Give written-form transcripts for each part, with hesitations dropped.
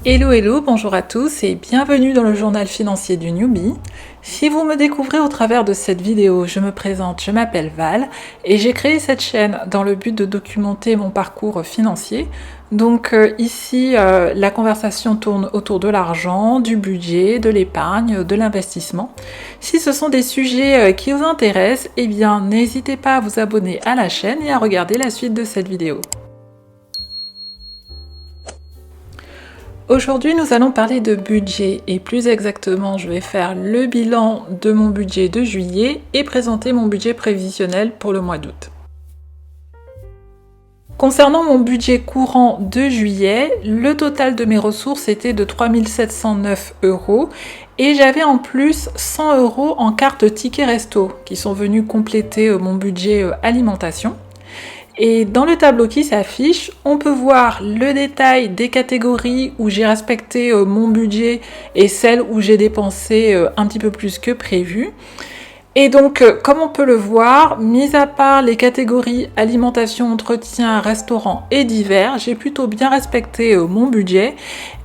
Hello hello, bonjour à tous et bienvenue dans le journal financier du newbie. Si vous me découvrez au travers de cette vidéo, je me présente, je m'appelle Val et j'ai créé cette chaîne dans le but de documenter mon parcours financier. Donc ici, la conversation tourne autour de l'argent, du budget, de l'épargne, de l'investissement. Si ce sont des sujets qui vous intéressent, eh bien n'hésitez pas à vous abonner à la chaîne et à regarder la suite de cette vidéo. Aujourd'hui, nous allons parler de budget et plus exactement, je vais faire le bilan de mon budget de juillet et présenter mon budget prévisionnel pour le mois d'août. Concernant mon budget courant de juillet, le total de mes ressources était de 3 709 € et j'avais en plus 100 € en carte ticket resto qui sont venus compléter mon budget alimentation. Et dans le tableau qui s'affiche, on peut voir le détail des catégories où j'ai respecté mon budget et celles où j'ai dépensé un petit peu plus que prévu. Et donc, comme on peut le voir, mis à part les catégories alimentation, entretien, restaurant et divers, j'ai plutôt bien respecté mon budget.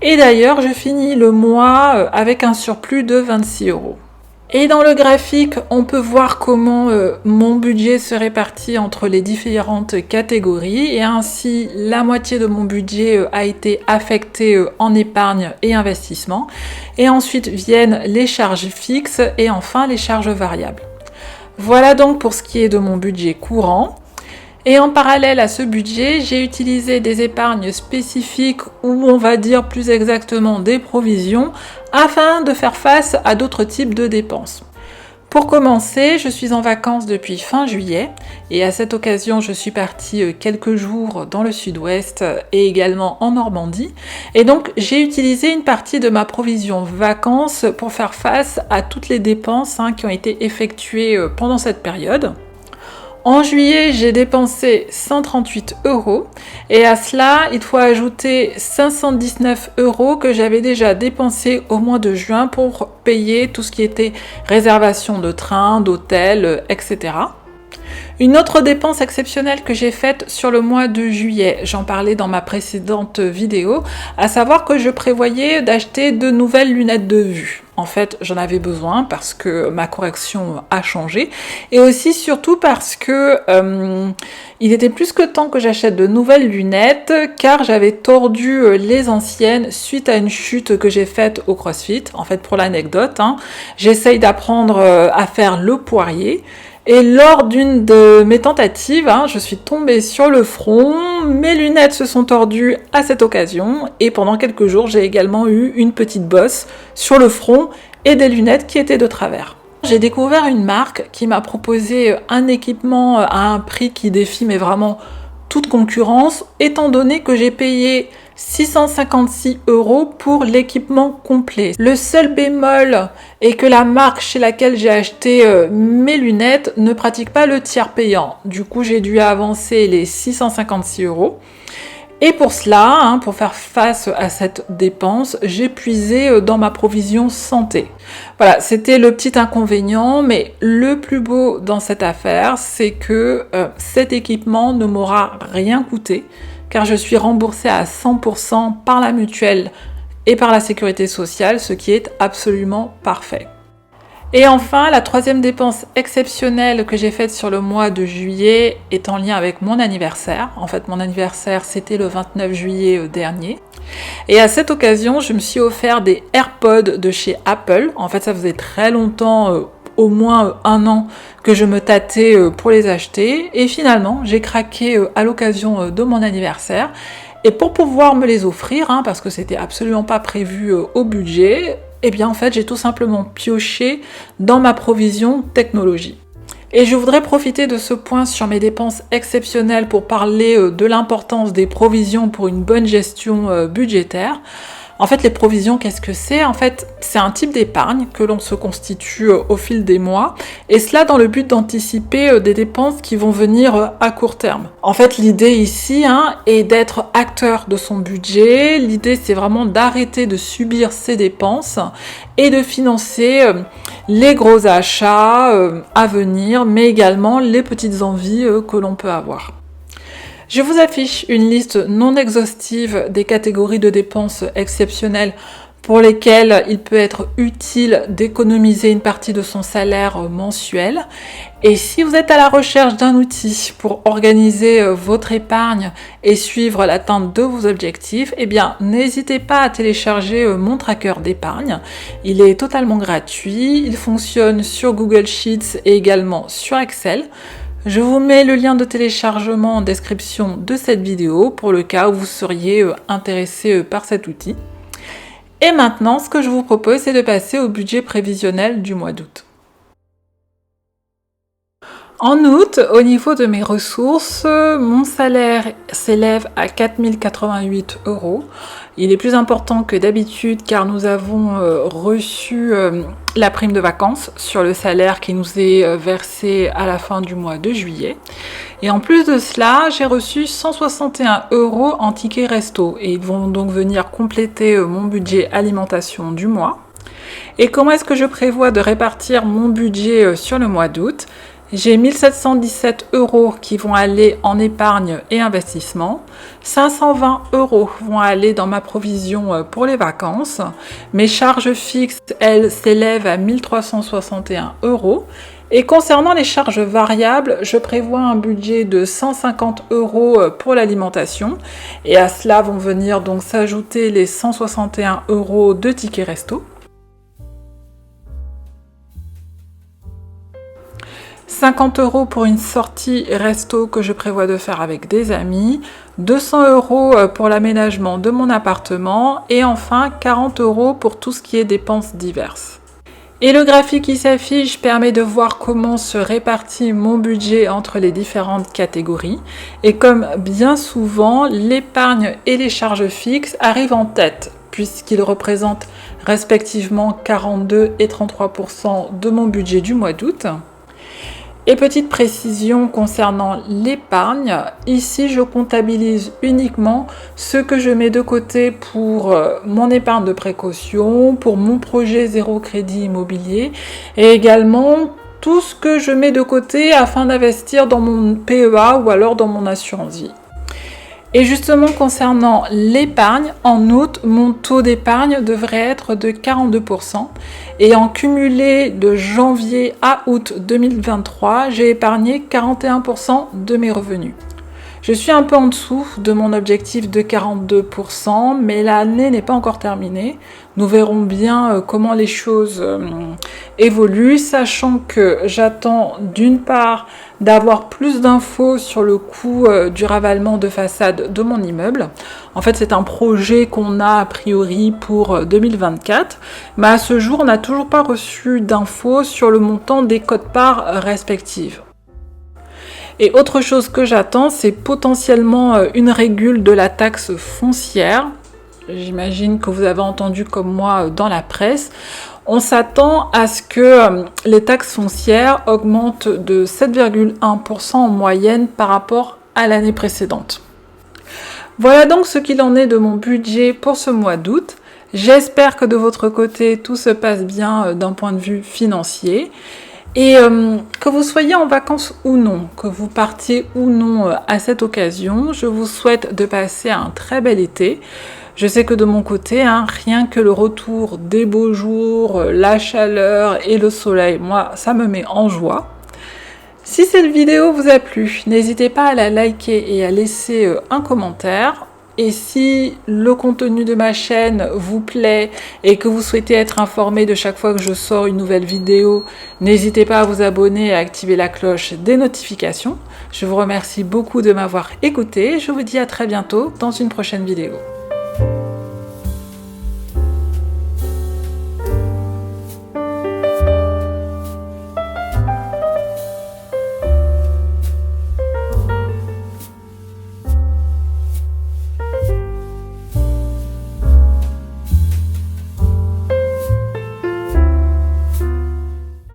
Et d'ailleurs, je finis le mois avec un surplus de 26 €. Et dans le graphique, on peut voir comment mon budget se répartit entre les différentes catégories et ainsi la moitié de mon budget a été affectée en épargne et investissement et ensuite viennent les charges fixes et enfin les charges variables. Voilà donc pour ce qui est de mon budget courant. Et en parallèle à ce budget, j'ai utilisé des épargnes spécifiques ou on va dire plus exactement des provisions afin de faire face à d'autres types de dépenses. Pour commencer, je suis en vacances depuis fin juillet et à cette occasion, je suis partie quelques jours dans le sud-ouest et également en Normandie. Et donc, j'ai utilisé une partie de ma provision vacances pour faire face à toutes les dépenses qui ont été effectuées pendant cette période. En juillet, j'ai dépensé 138 € et à cela, il faut ajouter 519 € que j'avais déjà dépensé au mois de juin pour payer tout ce qui était réservation de train, d'hôtel, etc. Une autre dépense exceptionnelle que j'ai faite sur le mois de juillet, j'en parlais dans ma précédente vidéo, à savoir que je prévoyais d'acheter de nouvelles lunettes de vue. En fait, j'en avais besoin parce que ma correction a changé et aussi surtout parce que il était plus que temps que j'achète de nouvelles lunettes car j'avais tordu les anciennes suite à une chute que j'ai faite au CrossFit. En fait, pour l'anecdote, j'essaye d'apprendre à faire le poirier. Et lors d'une de mes tentatives, je suis tombée sur le front, mes lunettes se sont tordues à cette occasion et pendant quelques jours, j'ai également eu une petite bosse sur le front et des lunettes qui étaient de travers. J'ai découvert une marque qui m'a proposé un équipement à un prix qui défie mais vraiment toute concurrence, étant donné que j'ai payé 656 € pour l'équipement complet. Le seul bémol est que la marque chez laquelle j'ai acheté mes lunettes ne pratique pas le tiers payant. Du coup, j'ai dû avancer les 656 €. Et pour cela, pour faire face à cette dépense, j'ai puisé dans ma provision santé. Voilà, c'était le petit inconvénient, mais le plus beau dans cette affaire, c'est que cet équipement ne m'aura rien coûté, car je suis remboursée à 100% par la mutuelle et par la sécurité sociale, ce qui est absolument parfait. Et enfin, la troisième dépense exceptionnelle que j'ai faite sur le mois de juillet est en lien avec mon anniversaire. En fait, mon anniversaire, c'était le 29 juillet dernier. Et à cette occasion, je me suis offert des AirPods de chez Apple. En fait, ça faisait très longtemps, au moins un an, que je me tâtais pour les acheter. Et finalement, j'ai craqué à l'occasion de mon anniversaire. Et pour pouvoir me les offrir, parce que c'était absolument pas prévu au budget, eh bien en fait j'ai tout simplement pioché dans ma provision technologie. Et je voudrais profiter de ce point sur mes dépenses exceptionnelles pour parler de l'importance des provisions pour une bonne gestion budgétaire. En fait, les provisions, qu'est-ce que c'est ? En fait, c'est un type d'épargne que l'on se constitue au fil des mois, et cela dans le but d'anticiper des dépenses qui vont venir à court terme. En fait, l'idée ici est d'être acteur de son budget. L'idée, c'est vraiment d'arrêter de subir ses dépenses et de financer les gros achats à venir, mais également les petites envies que l'on peut avoir. Je vous affiche une liste non exhaustive des catégories de dépenses exceptionnelles pour lesquelles il peut être utile d'économiser une partie de son salaire mensuel. Et si vous êtes à la recherche d'un outil pour organiser votre épargne et suivre l'atteinte de vos objectifs, eh bien, n'hésitez pas à télécharger mon tracker d'épargne. Il est totalement gratuit, il fonctionne sur Google Sheets et également sur Excel. Je vous mets le lien de téléchargement en description de cette vidéo pour le cas où vous seriez intéressé par cet outil. Et maintenant, ce que je vous propose, c'est de passer au budget prévisionnel du mois d'août. En août, au niveau de mes ressources, mon salaire s'élève à 4 088 €. Il est plus important que d'habitude car nous avons reçu la prime de vacances sur le salaire qui nous est versé à la fin du mois de juillet. Et en plus de cela, j'ai reçu 161 € en tickets resto et ils vont donc venir compléter mon budget alimentation du mois. Et comment est-ce que je prévois de répartir mon budget sur le mois d'août ? J'ai 1717 € qui vont aller en épargne et investissement. 520 € vont aller dans ma provision pour les vacances. Mes charges fixes, elles, s'élèvent à 1361 €. Et concernant les charges variables, je prévois un budget de 150 € pour l'alimentation. Et à cela vont venir donc s'ajouter les 161 € de tickets resto. 50 € pour une sortie resto que je prévois de faire avec des amis, 200 € pour l'aménagement de mon appartement et enfin 40 € pour tout ce qui est dépenses diverses. Et le graphique qui s'affiche permet de voir comment se répartit mon budget entre les différentes catégories. Et comme bien souvent, l'épargne et les charges fixes arrivent en tête puisqu'ils représentent respectivement 42 et 33% de mon budget du mois d'août. Et petite précision concernant l'épargne, ici je comptabilise uniquement ce que je mets de côté pour mon épargne de précaution, pour mon projet zéro crédit immobilier et également tout ce que je mets de côté afin d'investir dans mon PEA ou alors dans mon assurance vie. Et justement concernant l'épargne, en août, mon taux d'épargne devrait être de 42%. Et en cumulé de janvier à août 2023, j'ai épargné 41% de mes revenus. Je suis un peu en dessous de mon objectif de 42%, mais l'année n'est pas encore terminée. Nous verrons bien comment les choses évoluent, sachant que j'attends d'une part d'avoir plus d'infos sur le coût du ravalement de façade de mon immeuble. En fait, c'est un projet qu'on a priori pour 2024, mais à ce jour, on n'a toujours pas reçu d'infos sur le montant des quotes-parts respectives. Et autre chose que j'attends, c'est potentiellement une régule de la taxe foncière. J'imagine que vous avez entendu comme moi dans la presse. On s'attend à ce que les taxes foncières augmentent de 7,1% en moyenne par rapport à l'année précédente. Voilà donc ce qu'il en est de mon budget pour ce mois d'août. J'espère que de votre côté, tout se passe bien d'un point de vue financier. Et que vous soyez en vacances ou non, que vous partiez ou non à cette occasion, je vous souhaite de passer un très bel été. Je sais que de mon côté, rien que le retour des beaux jours, la chaleur et le soleil, moi, ça me met en joie. Si cette vidéo vous a plu, n'hésitez pas à la liker et à laisser un commentaire. Et si le contenu de ma chaîne vous plaît et que vous souhaitez être informé de chaque fois que je sors une nouvelle vidéo, n'hésitez pas à vous abonner et à activer la cloche des notifications. Je vous remercie beaucoup de m'avoir écouté et je vous dis à très bientôt dans une prochaine vidéo.